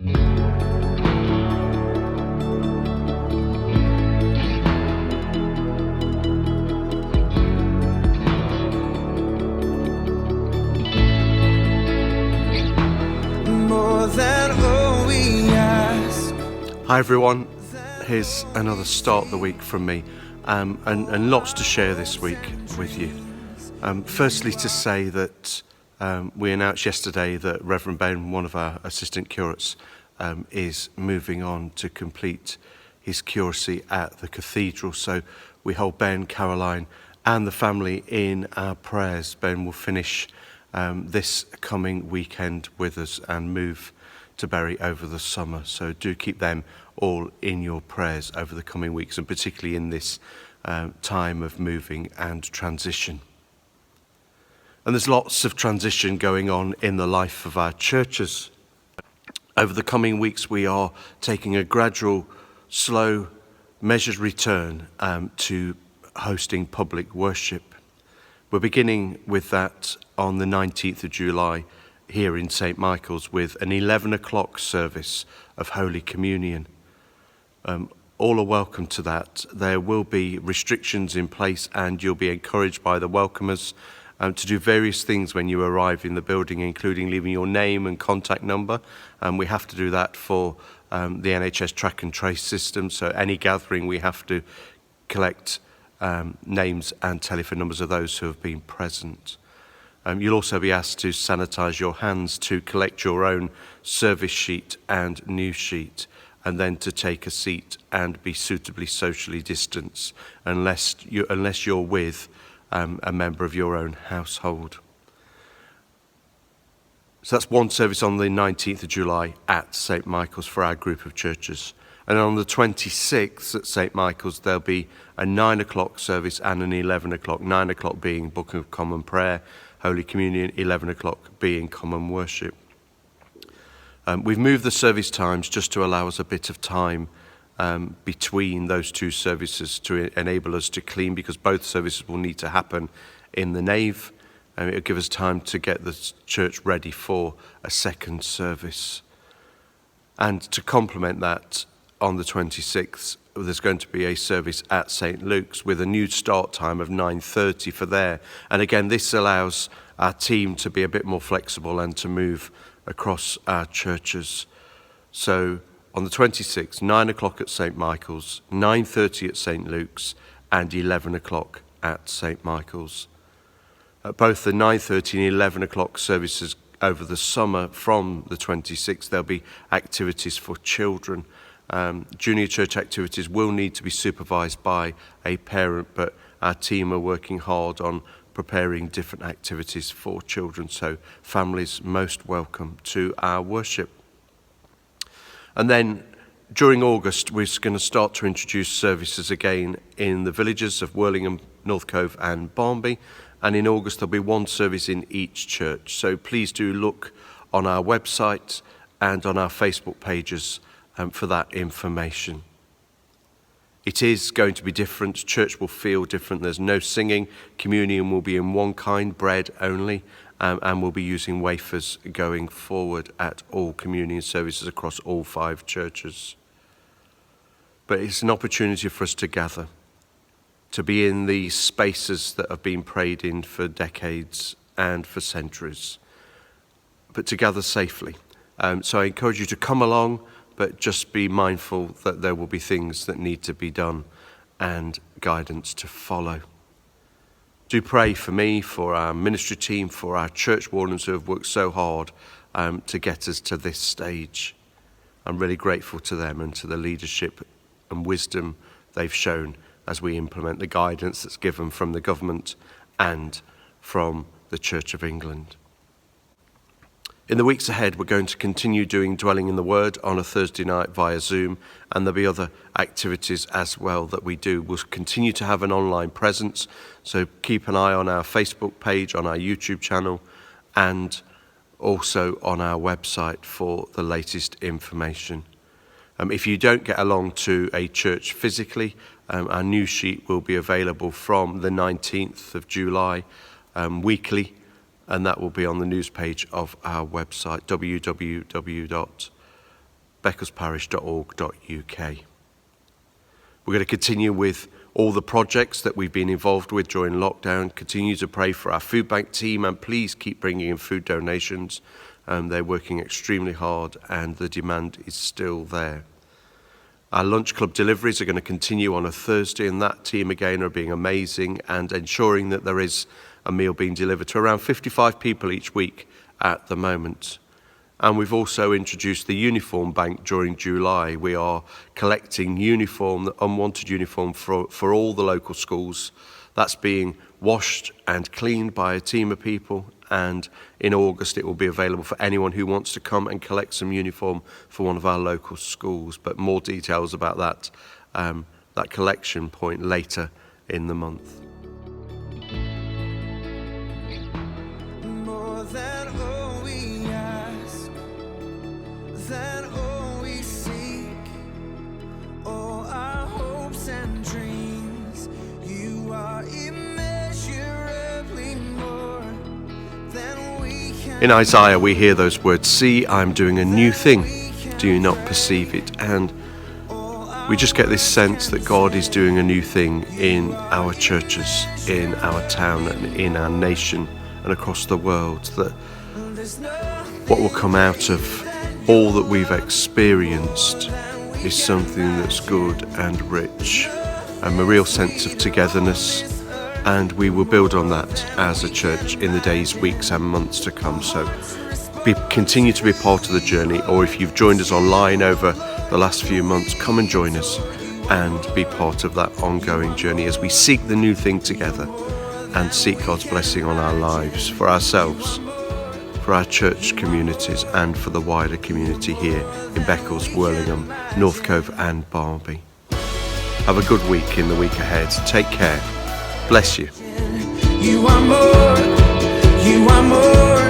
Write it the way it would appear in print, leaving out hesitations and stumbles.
More than all we ask. Hi everyone, here's another start of the week from me, and lots to share this week with you. Firstly, to say that we announced yesterday that Reverend Ben, one of our assistant curates, is moving on to complete his curacy at the cathedral. So we hold Ben, Caroline and the family in our prayers. Ben will finish this coming weekend with us and move to Bury over the summer. So do keep them all in your prayers over the coming weeks, and particularly in this time of moving and transition. And there's lots of transition going on in the life of our churches. Over the coming weeks, we are taking a gradual, slow, measured return to hosting public worship. We're beginning with that on the 19th of July here in St. Michael's with an 11 o'clock service of Holy Communion. All are welcome to that. There will be restrictions in place, and you'll be encouraged by the welcomers to do various things when you arrive in the building, including leaving your name and contact number. We have to do that for the NHS track and trace system. So any gathering, we have to collect names and telephone numbers of those who have been present. You'll also be asked to sanitize your hands, to collect your own service sheet and news sheet, and then to take a seat and be suitably socially distanced unless you're with a member of your own household. So that's one service on the 19th of July at St. Michael's for our group of churches. And on the 26th at St. Michael's, there'll be a 9 o'clock service and an 11 o'clock, 9 o'clock being Book of Common Prayer, Holy Communion, 11 o'clock being Common Worship. We've moved the service times just to allow us a bit of time between those two services to enable us to clean, because both services will need to happen in the nave, and it'll give us time to get the church ready for a second service. And to complement that, on the 26th, there's going to be a service at St. Luke's with a new start time of 9:30 for there. And again, this allows our team to be a bit more flexible and to move across our churches. So on the 26th, 9 o'clock at St. Michael's, 9:30 at St. Luke's, and 11 o'clock at St. Michael's. Both the 9:30 and 11 o'clock services over the summer from the 26th, there'll be activities for children. Junior church activities will need to be supervised by a parent, but our team are working hard on preparing different activities for children, so families most welcome to our worship. And then during August, we're going to start to introduce services again in the villages of Worlingham, North Cove and Barnby, and in August there'll be one service in each church. So please do look on our website and on our Facebook pages for that information. It is going to be different. Church will feel different. There's no singing. Communion will be in one kind, bread only, and we'll be using wafers going forward at all communion services across all 5 churches. But it's an opportunity for us to gather, to be in these spaces that have been prayed in for decades and for centuries, but to gather safely. So I encourage you to come along, but just be mindful that there will be things that need to be done and guidance to follow. Do pray for me, for our ministry team, for our church wardens who have worked so hard to get us to this stage. I'm really grateful to them and to the leadership and wisdom they've shown as we implement the guidance that's given from the government and from the Church of England. In the weeks ahead, we're going to continue doing Dwelling in the Word on a Thursday night via Zoom, and there'll be other activities as well that we do. We'll continue to have an online presence, so keep an eye on our Facebook page, on our YouTube channel, and also on our website for the latest information. If you don't get along to a church physically, our news sheet will be available from the 19th of July weekly, and that will be on the news page of our website, becclesparish.org.uk. We're going to continue with all the projects that we've been involved with during lockdown. Continue to pray for our food bank team, and please keep bringing in food donations. They're working extremely hard and the demand is still there. Our lunch club deliveries are going to continue on a Thursday, and that team again are being amazing and ensuring that there is a meal being delivered to around 55 people each week at the moment. And we've also introduced the uniform bank during July. We are collecting unwanted uniform for all the local schools. That's being washed and cleaned by a team of people, and in August it will be available for anyone who wants to come and collect some uniform for one of our local schools. But more details about that collection point later in the month. More than all we ask, than all we seek, all our hopes and dreams, you are immeasurably more than we can. In Isaiah we hear those words, "See, I'm doing a new thing. Do you not perceive it?" And we just get this sense that God is doing a new thing in our churches, in our town and in our nation and across the world, that what will come out of all that we've experienced is something that's good and rich, and a real sense of togetherness, and we will build on that as a church in the days, weeks and months to come. So continue to be part of the journey, or if you've joined us online over the last few months, come and join us and be part of that ongoing journey as we seek the new thing together and seek God's blessing on our lives, for ourselves, for our church communities and for the wider community here in Beccles, Worlingham, North Cove and Barby. Have a good week in the week ahead. Take care. Bless you. You are more